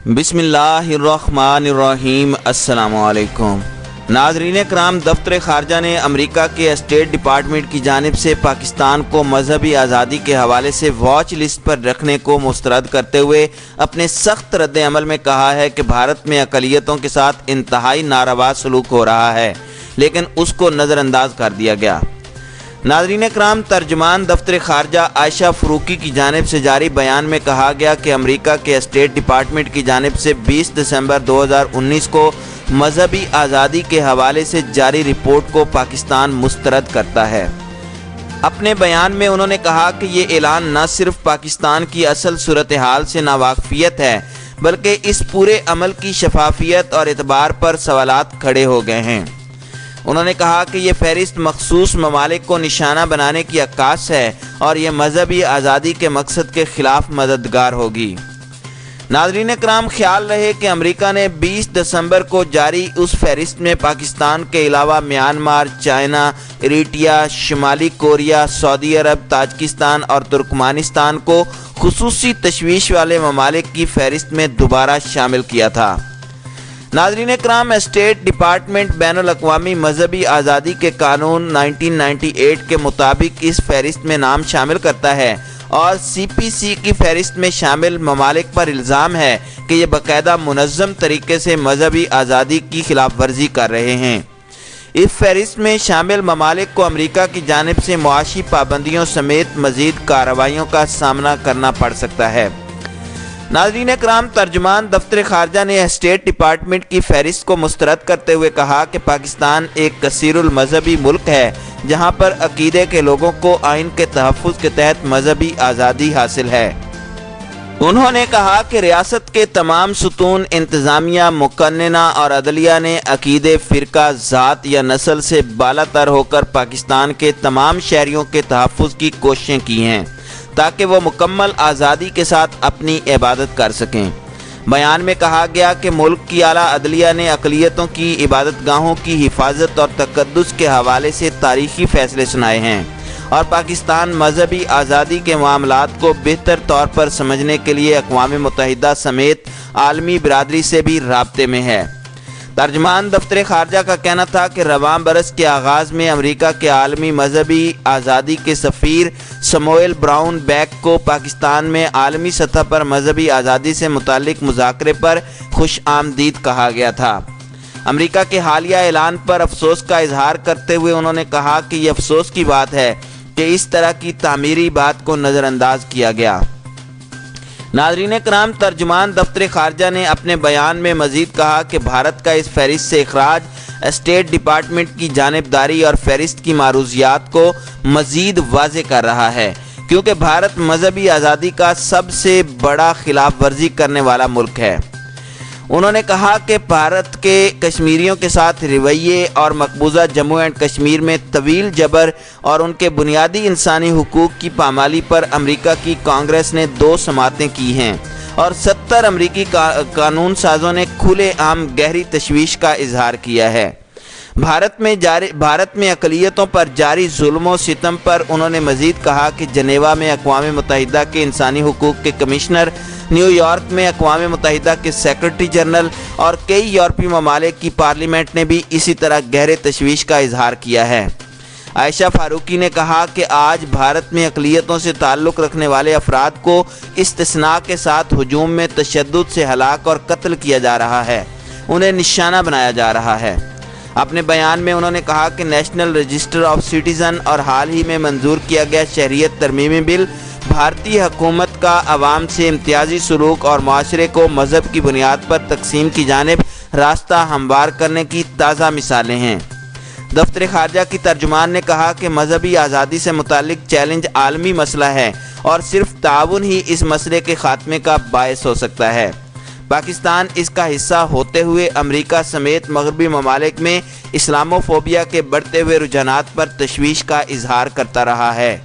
بسم اللہ الرحمن الرحیم۔ السلام علیکم ناظرین کرام، دفتر خارجہ نے امریکہ کے اسٹیٹ ڈپارٹمنٹ کی جانب سے پاکستان کو مذہبی آزادی کے حوالے سے واچ لسٹ پر رکھنے کو مسترد کرتے ہوئے اپنے سخت رد عمل میں کہا ہے کہ بھارت میں اقلیتوں کے ساتھ انتہائی ناروا سلوک ہو رہا ہے، لیکن اس کو نظر انداز کر دیا گیا۔ ناظرین کرام، ترجمان دفتر خارجہ عائشہ فاروقی کی جانب سے جاری بیان میں کہا گیا کہ امریکہ کے اسٹیٹ ڈپارٹمنٹ کی جانب سے 20 دسمبر 2019 کو مذہبی آزادی کے حوالے سے جاری رپورٹ کو پاکستان مسترد کرتا ہے۔ اپنے بیان میں انہوں نے کہا کہ یہ اعلان نہ صرف پاکستان کی اصل صورتحال سے ناواقفیت ہے، بلکہ اس پورے عمل کی شفافیت اور اعتبار پر سوالات کھڑے ہو گئے ہیں۔ انہوں نے کہا کہ یہ فہرست مخصوص ممالک کو نشانہ بنانے کی عکاس ہے اور یہ مذہبی آزادی کے مقصد کے خلاف مددگار ہوگی۔ ناظرین کرام، خیال رہے کہ امریکہ نے 20 دسمبر کو جاری اس فہرست میں پاکستان کے علاوہ میانمار، چائنا، اریٹریا، شمالی کوریا، سعودی عرب، تاجکستان اور ترکمانستان کو خصوصی تشویش والے ممالک کی فہرست میں دوبارہ شامل کیا تھا۔ ناظرین کرام، اسٹیٹ ڈپارٹمنٹ بین الاقوامی مذہبی آزادی کے قانون 1998 کے مطابق اس فہرست میں نام شامل کرتا ہے اور سی پی سی کی فہرست میں شامل ممالک پر الزام ہے کہ یہ باقاعدہ منظم طریقے سے مذہبی آزادی کی خلاف ورزی کر رہے ہیں۔ اس فہرست میں شامل ممالک کو امریکہ کی جانب سے معاشی پابندیوں سمیت مزید کارروائیوں کا سامنا کرنا پڑ سکتا ہے۔ ناظرین کرام، ترجمان دفتر خارجہ نے اسٹیٹ ڈپارٹمنٹ کی فہرست کو مسترد کرتے ہوئے کہا کہ پاکستان ایک کثیر المذہبی ملک ہے جہاں پر عقیدے کے لوگوں کو آئین کے تحفظ کے تحت مذہبی آزادی حاصل ہے۔ انہوں نے کہا کہ ریاست کے تمام ستون، انتظامیہ، مقننہ اور عدلیہ نے عقیدے، فرقہ، ذات یا نسل سے بالا تر ہو کر پاکستان کے تمام شہریوں کے تحفظ کی کوششیں کی ہیں تاکہ وہ مکمل آزادی کے ساتھ اپنی عبادت کر سکیں۔ بیان میں کہا گیا کہ ملک کی اعلیٰ عدلیہ نے اقلیتوں کی عبادت گاہوں کی حفاظت اور تقدس کے حوالے سے تاریخی فیصلے سنائے ہیں اور پاکستان مذہبی آزادی کے معاملات کو بہتر طور پر سمجھنے کے لیے اقوام متحدہ سمیت عالمی برادری سے بھی رابطے میں ہے۔ ترجمان دفتر خارجہ کا کہنا تھا کہ رواں برس کے آغاز میں امریکہ کے عالمی مذہبی آزادی کے سفیر سموئل براؤن بیک کو پاکستان میں عالمی سطح پر مذہبی آزادی سے متعلق مذاکرے پر خوش آمدید کہا گیا تھا۔ امریکہ کے حالیہ اعلان پر افسوس کا اظہار کرتے ہوئے انہوں نے کہا کہ یہ افسوس کی بات ہے کہ اس طرح کی تعمیری بات کو نظر انداز کیا گیا۔ ناظرین کرام، ترجمان دفتر خارجہ نے اپنے بیان میں مزید کہا کہ بھارت کا اس فہرست سے اخراج اسٹیٹ ڈپارٹمنٹ کی جانبداری اور فہرست کی معروضیات کو مزید واضح کر رہا ہے، کیونکہ بھارت مذہبی آزادی کا سب سے بڑا خلاف ورزی کرنے والا ملک ہے۔ انہوں نے کہا کہ بھارت کے کشمیریوں کے ساتھ رویے اور مقبوضہ جموں اینڈ کشمیر میں طویل جبر اور ان کے بنیادی انسانی حقوق کی پامالی پر امریکہ کی کانگریس نے 2 سماعتیں کی ہیں اور 70 امریکی قانون سازوں نے کھلے عام گہری تشویش کا اظہار کیا ہے۔ بھارت میں اقلیتوں پر جاری ظلم و ستم پر انہوں نے مزید کہا کہ جنیوا میں اقوام متحدہ کے انسانی حقوق کے کمشنر، نیو یارک میں اقوام متحدہ کے سیکرٹری جنرل اور کئی یورپی ممالک کی پارلیمنٹ نے بھی اسی طرح گہرے تشویش کا اظہار کیا ہے۔ عائشہ فاروقی نے کہا کہ آج بھارت میں اقلیتوں سے تعلق رکھنے والے افراد کو استثناء کے ساتھ ہجوم میں تشدد سے ہلاک اور قتل کیا جا رہا ہے، انہیں نشانہ بنایا جا رہا ہے۔ اپنے بیان میں انہوں نے کہا کہ نیشنل رجسٹر آف سٹیزن اور حال ہی میں منظور کیا گیا شہریت ترمیمی بل بھارتی حکومت کا عوام سے امتیازی سلوک اور معاشرے کو مذہب کی بنیاد پر تقسیم کی جانب راستہ ہموار کرنے کی تازہ مثالیں ہیں۔ دفتر خارجہ کی ترجمان نے کہا کہ مذہبی آزادی سے متعلق چیلنج عالمی مسئلہ ہے اور صرف تعاون ہی اس مسئلے کے خاتمے کا باعث ہو سکتا ہے۔ پاکستان اس کا حصہ ہوتے ہوئے امریکہ سمیت مغربی ممالک میں اسلاموفوبیا کے بڑھتے ہوئے رجحانات پر تشویش کا اظہار کرتا رہا ہے۔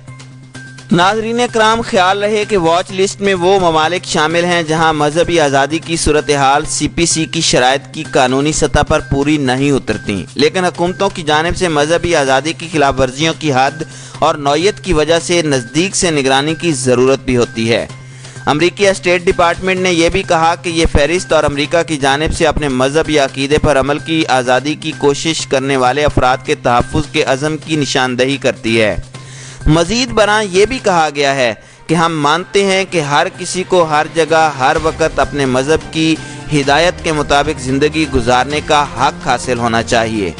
ناظرین کرام، خیال رہے کہ واچ لسٹ میں وہ ممالک شامل ہیں جہاں مذہبی آزادی کی صورتحال سی پی سی کی شرائط کی قانونی سطح پر پوری نہیں اترتی، لیکن حکومتوں کی جانب سے مذہبی آزادی کی خلاف ورزیوں کی حد اور نوعیت کی وجہ سے نزدیک سے نگرانی کی ضرورت بھی ہوتی ہے۔ امریکی اسٹیٹ ڈپارٹمنٹ نے یہ بھی کہا کہ یہ فہرست اور امریکہ کی جانب سے اپنے مذہب یا عقیدے پر عمل کی آزادی کی کوشش کرنے والے افراد کے تحفظ کے عزم کی نشاندہی کرتی ہے۔ مزید برآں یہ بھی کہا گیا ہے کہ ہم مانتے ہیں کہ ہر کسی کو ہر جگہ ہر وقت اپنے مذہب کی ہدایت کے مطابق زندگی گزارنے کا حق حاصل ہونا چاہیے۔